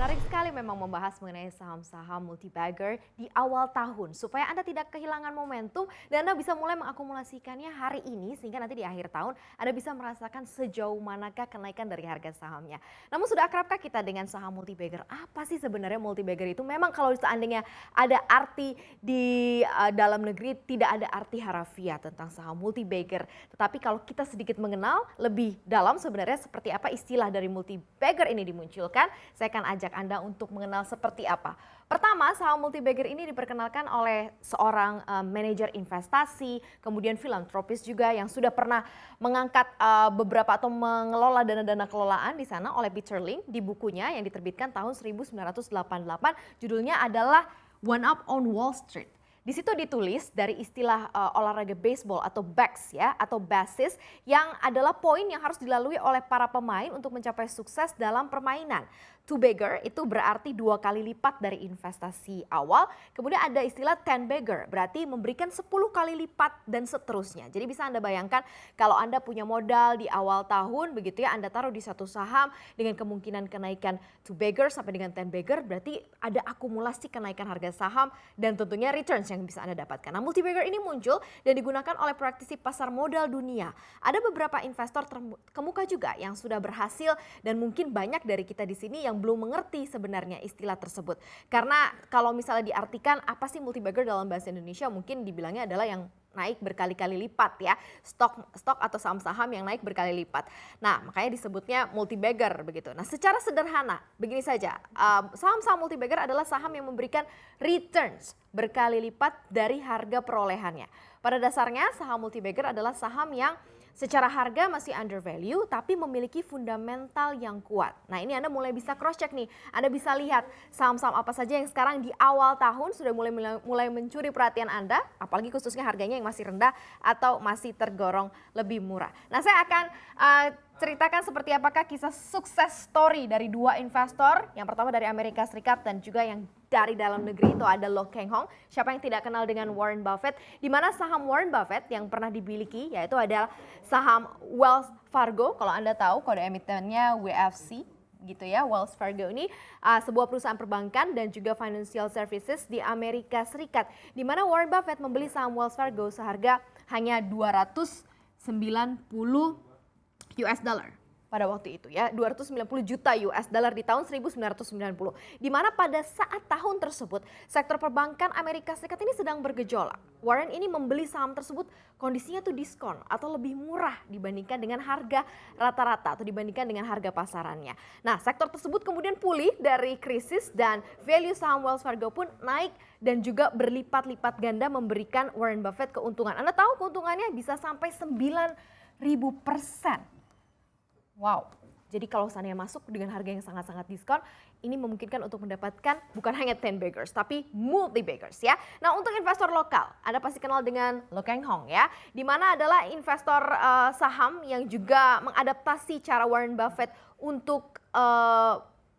Menarik sekali memang membahas mengenai saham-saham multi-bagger di awal tahun supaya Anda tidak kehilangan momentum dan Anda bisa mulai mengakumulasikannya hari ini sehingga nanti di akhir tahun Anda bisa merasakan sejauh manakah kenaikan dari harga sahamnya. Namun sudah akrabkah kita dengan saham multi-bagger? Apa sih sebenarnya multi-bagger itu? Memang kalau seandainya ada arti di dalam negeri tidak ada arti harafiah tentang saham multi-bagger. Tetapi kalau kita sedikit mengenal lebih dalam sebenarnya seperti apa istilah dari multi-bagger ini dimunculkan, saya akan ajak Anda untuk mengenal seperti apa. Pertama, saham multi-bagger ini diperkenalkan oleh seorang manajer investasi, kemudian filantropis juga yang sudah pernah mengangkat beberapa atau mengelola dana-dana kelolaan di sana oleh Peter Lynch di bukunya yang diterbitkan tahun 1988. Judulnya adalah One Up on Wall Street. Di situ ditulis dari istilah olahraga baseball atau backs ya atau basis yang adalah poin yang harus dilalui oleh para pemain untuk mencapai sukses dalam permainan. Two bagger itu berarti 2 kali lipat dari investasi awal. Kemudian ada istilah 10 bagger berarti memberikan 10 kali lipat dan seterusnya. Jadi bisa Anda bayangkan kalau Anda punya modal di awal tahun begitu ya Anda taruh di satu saham dengan kemungkinan kenaikan 2 bagger sampai dengan 10 bagger berarti ada akumulasi kenaikan harga saham dan tentunya returns yang bisa Anda dapatkan. Nah, multi-bagger ini muncul dan digunakan oleh praktisi pasar modal dunia. Ada beberapa investor terkemuka juga yang sudah berhasil dan mungkin banyak dari kita di sini yang belum mengerti sebenarnya istilah tersebut. Karena kalau misalnya diartikan apa sih multi-bagger dalam bahasa Indonesia mungkin dibilangnya adalah yang naik berkali-kali lipat ya, stok atau saham-saham yang naik berkali lipat. Nah, makanya disebutnya multi-bagger begitu. Nah, secara sederhana begini saja, saham-saham multi-bagger adalah saham yang memberikan returns berkali lipat dari harga perolehannya. Pada dasarnya saham multi-bagger adalah saham yang secara harga masih under value tapi memiliki fundamental yang kuat. Nah, ini Anda mulai bisa cross check nih. Anda bisa lihat saham-saham apa saja yang sekarang di awal tahun sudah mulai mencuri perhatian Anda, apalagi khususnya harganya yang masih rendah atau masih tergolong lebih murah. Nah, saya akan ceritakan seperti apakah kisah sukses story dari dua investor. Yang pertama dari Amerika Serikat dan juga yang dari dalam negeri itu ada Lo Keng Hong. Siapa yang tidak kenal dengan Warren Buffett? Di mana saham Warren Buffett yang pernah dimiliki yaitu adalah saham Wells Fargo. Kalau Anda tahu kode emitennya WFC gitu ya. Wells Fargo ini sebuah perusahaan perbankan dan juga financial services di Amerika Serikat. Di mana Warren Buffett membeli saham Wells Fargo seharga hanya 290 US dollar pada waktu itu ya, 290 juta US dollar di tahun 1990. Di mana pada saat tahun tersebut sektor perbankan Amerika Serikat ini sedang bergejolak. Warren ini membeli saham tersebut kondisinya tuh diskon atau lebih murah dibandingkan dengan harga rata-rata atau dibandingkan dengan harga pasarannya. Nah, sektor tersebut kemudian pulih dari krisis dan value saham Wells Fargo pun naik dan juga berlipat-lipat ganda memberikan Warren Buffett keuntungan. Anda tahu keuntungannya bisa sampai 9.000%. Wow, jadi kalau seandainya masuk dengan harga yang sangat-sangat diskon, ini memungkinkan untuk mendapatkan bukan hanya 10 baggers, tapi multi-baggers ya. Nah, untuk investor lokal, Anda pasti kenal dengan Lo Keng Hong ya, di mana adalah investor saham yang juga mengadaptasi cara Warren Buffett untuk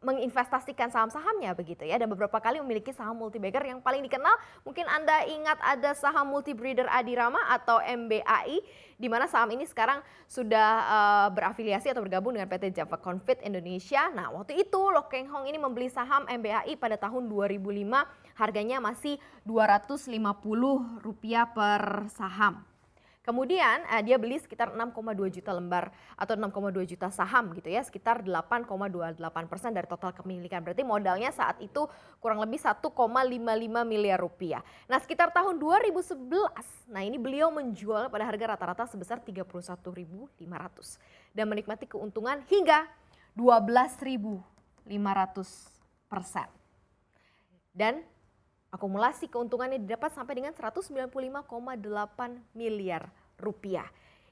menginvestasikan saham-sahamnya begitu ya, dan beberapa kali memiliki saham multi-bagger yang paling dikenal. Mungkin Anda ingat ada saham multi-breeder Adirama atau MBAI, di mana saham ini sekarang sudah berafiliasi atau bergabung dengan PT Java Confit Indonesia. Nah, waktu itu Lo Keng Hong ini membeli saham MBAI pada tahun 2005, harganya masih Rp250 per saham. Kemudian dia beli sekitar 6,2 juta lembar atau 6,2 juta saham gitu ya, sekitar 8,28% dari total kepemilikan. Berarti modalnya saat itu kurang lebih 1,55 miliar rupiah. Nah, sekitar tahun 2011, nah ini beliau menjual pada harga rata-rata sebesar 31.500 dan menikmati keuntungan hingga 12.500%. Dan akumulasi keuntungannya didapat sampai dengan 195,8 miliar rupiah.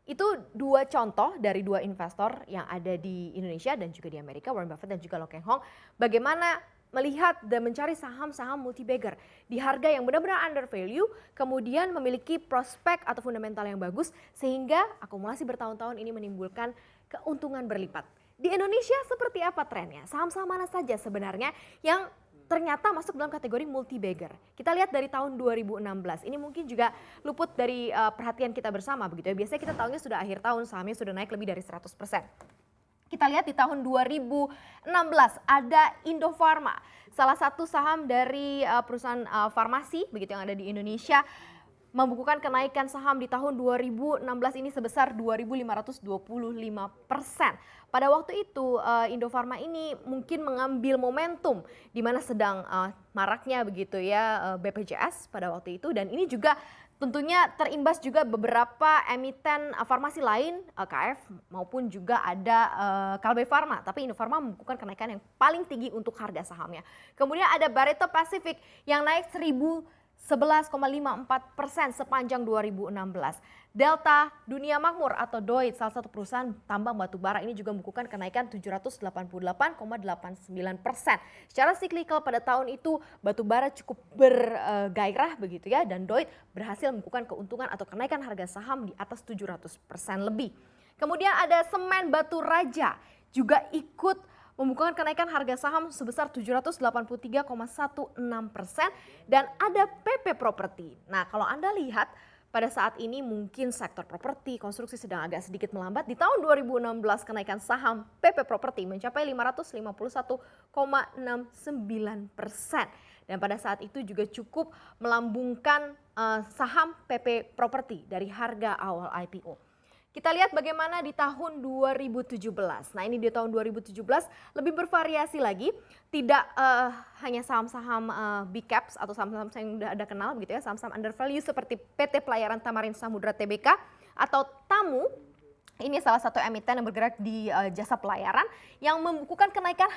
Itu dua contoh dari dua investor yang ada di Indonesia dan juga di Amerika, Warren Buffett dan juga Lo Keng Hong. Bagaimana melihat dan mencari saham-saham multi-bagger di harga yang benar-benar under value, kemudian memiliki prospek atau fundamental yang bagus, sehingga akumulasi bertahun-tahun ini menimbulkan keuntungan berlipat. Di Indonesia seperti apa trennya? Saham-saham mana saja sebenarnya yang ternyata masuk dalam kategori multi-bagger. Kita lihat dari tahun 2016, ini mungkin juga luput dari perhatian kita bersama begitu ya. Biasanya kita tahunya sudah akhir tahun sahamnya sudah naik lebih dari 100%. Kita lihat di tahun 2016 ada Indofarma, salah satu saham dari perusahaan farmasi begitu yang ada di Indonesia, membukukan kenaikan saham di tahun 2016 ini sebesar 2.525%. Pada waktu itu Indofarma ini mungkin mengambil momentum di mana sedang maraknya begitu ya BPJS pada waktu itu, dan ini juga tentunya terimbas juga beberapa emiten farmasi lain, KF maupun juga ada Kalbe Farma. Tapi Indofarma membukukan kenaikan yang paling tinggi untuk harga sahamnya. Kemudian ada Barito Pacific yang naik 11,54% sepanjang 2016. Delta Dunia Makmur atau Deutz, salah satu perusahaan tambang batubara, ini juga membukukan kenaikan 788,89%. Secara siklikal pada tahun itu batubara cukup bergairah begitu ya, dan Deutz berhasil membukukan keuntungan atau kenaikan harga saham di atas 700% lebih. Kemudian ada Semen Batu Raja juga ikut membukukan kenaikan harga saham sebesar 783,16%, dan ada PP Property. Nah, kalau Anda lihat pada saat ini mungkin sektor properti, konstruksi sedang agak sedikit melambat. Di tahun 2016 kenaikan saham PP Property mencapai 551,69%. Dan pada saat itu juga cukup melambungkan saham PP Property dari harga awal IPO. Kita lihat bagaimana di tahun 2017. Nah, ini di tahun 2017 lebih bervariasi lagi. Tidak hanya saham-saham big caps atau saham-saham yang sudah ada kenal gitu ya, saham-saham under value seperti PT Pelayaran Tamarin Samudra Tbk atau TAMU. Ini salah satu emiten yang bergerak di jasa pelayaran yang membukukan kenaikan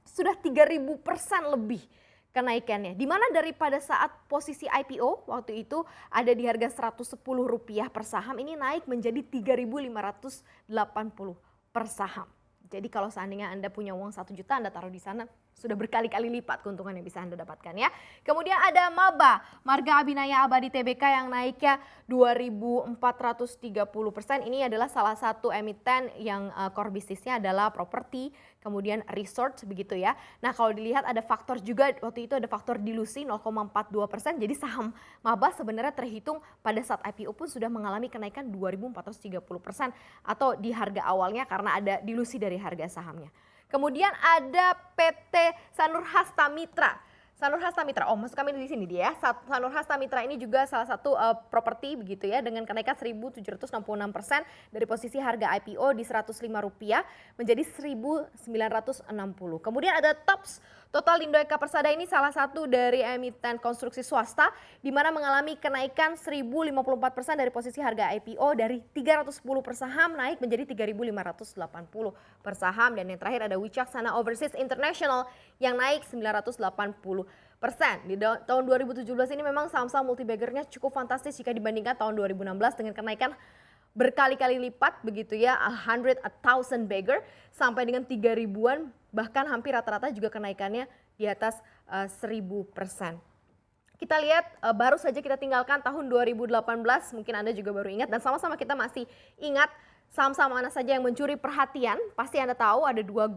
sudah 3.000% lebih kenaikannya. Di mana daripada saat posisi IPO waktu itu ada di harga Rp110 per saham, ini naik menjadi Rp3.580 per saham. Jadi kalau seandainya Anda punya uang 1 juta, Anda taruh di sana, sudah berkali-kali lipat keuntungan yang bisa Anda dapatkan ya. Kemudian ada MABA, Marga Abinaya Abadi Tbk yang naiknya 2.430%. Ini adalah salah satu emiten yang core bisnisnya adalah properti, kemudian resort begitu ya. Nah, kalau dilihat ada faktor juga, waktu itu ada faktor dilusi 0,42%. Jadi saham MABA sebenarnya terhitung pada saat IPO pun sudah mengalami kenaikan 2.430% atau di harga awalnya karena ada dilusi dari harga sahamnya. Kemudian ada PT Sanur Hasta Mitra. Sanur Hasta Mitra, maksud kami di sini dia. Sanur Hasta Mitra ini juga salah satu properti begitu ya, dengan kenaikan 1.766% dari posisi harga IPO di Rp105 menjadi Rp1.960. Kemudian ada TOPS, Total Indo Eka Persada, ini salah satu dari emiten konstruksi swasta di mana mengalami kenaikan 1.054% dari posisi harga IPO dari 310 per saham naik menjadi 3.580 per saham. Dan yang terakhir ada Wicaksana Overseas International yang naik 980%. Di tahun 2017 ini memang saham-saham multibaggernya cukup fantastis jika dibandingkan tahun 2016 dengan kenaikan berkali-kali lipat begitu ya, 100,000 bagger sampai dengan 3.000-an, bahkan hampir rata-rata juga kenaikannya di atas 1.000%. Kita lihat baru saja kita tinggalkan tahun 2018, mungkin Anda juga baru ingat, dan sama-sama kita masih ingat saham-saham mana saja yang mencuri perhatian. Pasti Anda tahu ada dua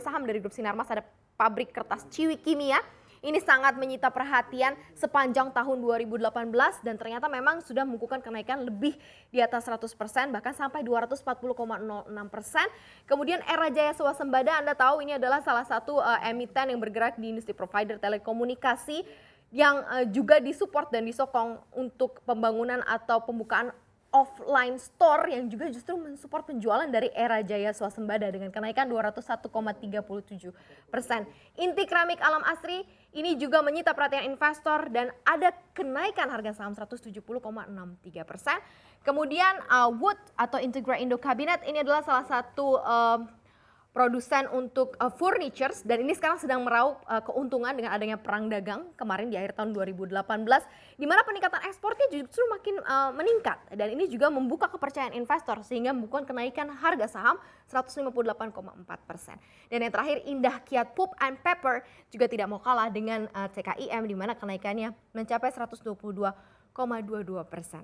saham dari grup Sinarmas, ada pabrik kertas Ciwi Kimia. Ini sangat menyita perhatian sepanjang tahun 2018 dan ternyata memang sudah membukukan kenaikan lebih di atas 100%, bahkan sampai 240,06%. Kemudian Era Jaya Swasembada, Anda tahu ini adalah salah satu emiten yang bergerak di industri provider telekomunikasi yang juga disupport dan disokong untuk pembangunan atau pembukaan offline store yang juga justru mensupport penjualan dari Era Jaya Swasembada dengan kenaikan 201,37%. Inti Keramik Alam Asri ini juga menyita perhatian investor dan ada kenaikan harga saham 170,63%. Kemudian Wood atau Integra Indo Cabinet ini adalah salah satu produsen untuk furniture dan ini sekarang sedang meraup keuntungan dengan adanya perang dagang kemarin di akhir tahun 2018 di mana peningkatan ekspornya justru makin meningkat dan ini juga membuka kepercayaan investor sehingga membukukan kenaikan harga saham 158,4%. Dan yang terakhir Indah Kiat Pulp and Paper juga tidak mau kalah dengan CKIM di mana kenaikannya mencapai 122,22%.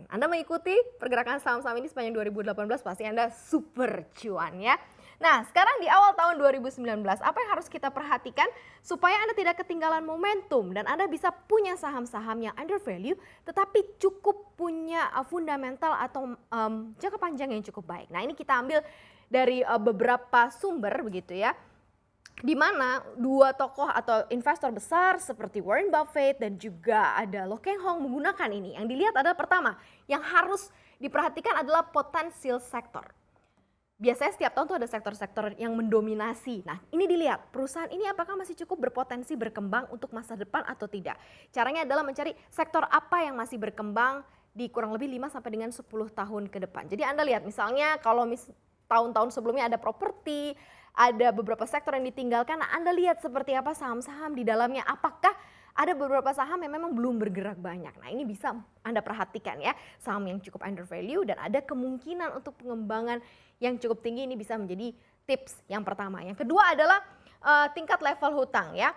Anda mengikuti pergerakan saham-saham ini sepanjang 2018 pasti Anda super cuan ya. Nah, sekarang di awal tahun 2019, apa yang harus kita perhatikan supaya Anda tidak ketinggalan momentum dan Anda bisa punya saham-saham yang under value tetapi cukup punya fundamental atau jangka panjang yang cukup baik. Nah, ini kita ambil dari beberapa sumber begitu ya, di mana dua tokoh atau investor besar seperti Warren Buffett dan juga ada Lo Keng Hong menggunakan ini. Yang dilihat adalah pertama, yang harus diperhatikan adalah potensial sektor. Biasanya setiap tahun tuh ada sektor-sektor yang mendominasi. Nah, ini dilihat perusahaan ini apakah masih cukup berpotensi berkembang untuk masa depan atau tidak. Caranya adalah mencari sektor apa yang masih berkembang di kurang lebih 5 sampai dengan 10 tahun ke depan. Jadi Anda lihat misalnya kalau tahun-tahun sebelumnya ada properti, ada beberapa sektor yang ditinggalkan, nah Anda lihat seperti apa saham-saham di dalamnya. Apakah ada beberapa saham yang memang belum bergerak banyak. Nah, ini bisa Anda perhatikan ya, saham yang cukup under value dan ada kemungkinan untuk pengembangan yang cukup tinggi. Ini bisa menjadi tips yang pertama. Yang kedua adalah tingkat level hutang ya.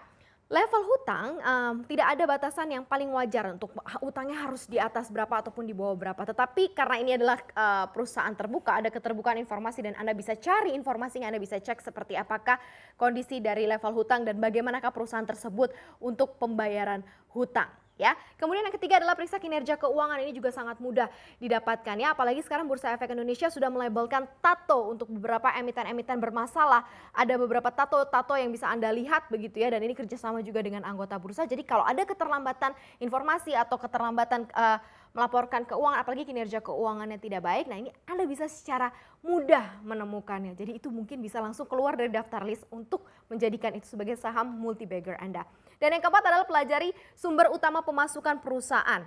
Level hutang tidak ada batasan yang paling wajar untuk utangnya harus di atas berapa ataupun di bawah berapa. Tetapi karena ini adalah perusahaan terbuka, ada keterbukaan informasi dan Anda bisa cari informasinya, Anda bisa cek seperti apakah kondisi dari level hutang dan bagaimanakah perusahaan tersebut untuk pembayaran hutang. Ya. Kemudian yang ketiga adalah periksa kinerja keuangan. Ini juga sangat mudah didapatkan ya. Apalagi sekarang Bursa Efek Indonesia sudah melabelkan tato untuk beberapa emiten-emiten bermasalah. Ada beberapa tato yang bisa Anda lihat begitu ya. Dan ini kerjasama juga dengan anggota bursa. Jadi kalau ada keterlambatan informasi atau keterlambatan melaporkan keuangan, apalagi kinerja keuangannya tidak baik, nah ini Anda bisa secara mudah menemukannya. Jadi itu mungkin bisa langsung keluar dari daftar list untuk menjadikan itu sebagai saham multi-bagger Anda. Dan yang keempat adalah pelajari sumber utama pemasukan perusahaan.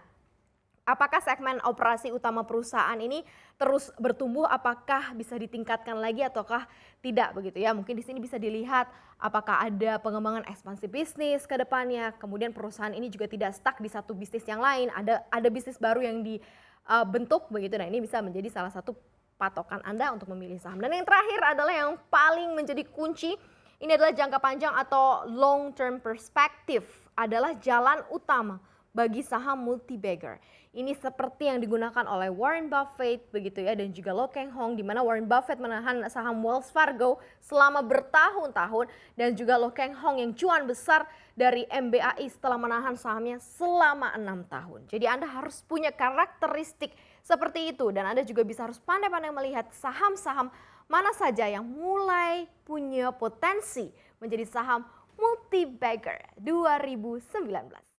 Apakah segmen operasi utama perusahaan ini terus bertumbuh, apakah bisa ditingkatkan lagi ataukah tidak begitu ya. Mungkin di sini bisa dilihat apakah ada pengembangan ekspansi bisnis ke depannya. Kemudian perusahaan ini juga tidak stuck di satu bisnis yang lain, ada bisnis baru yang dibentuk begitu. Nah, ini bisa menjadi salah satu patokan Anda untuk memilih saham. Dan yang terakhir adalah yang paling menjadi kunci. Ini adalah jangka panjang atau long term perspective, adalah jalan utama bagi saham multi-bagger. Ini seperti yang digunakan oleh Warren Buffett begitu ya, dan juga Lo Keng Hong, di mana Warren Buffett menahan saham Wells Fargo selama bertahun-tahun dan juga Lo Keng Hong yang cuan besar dari MBAI setelah menahan sahamnya selama 6 tahun. Jadi Anda harus punya karakteristik seperti itu dan Anda juga bisa harus pandai-pandai melihat saham-saham mana saja yang mulai punya potensi menjadi saham multi-bagger 2019.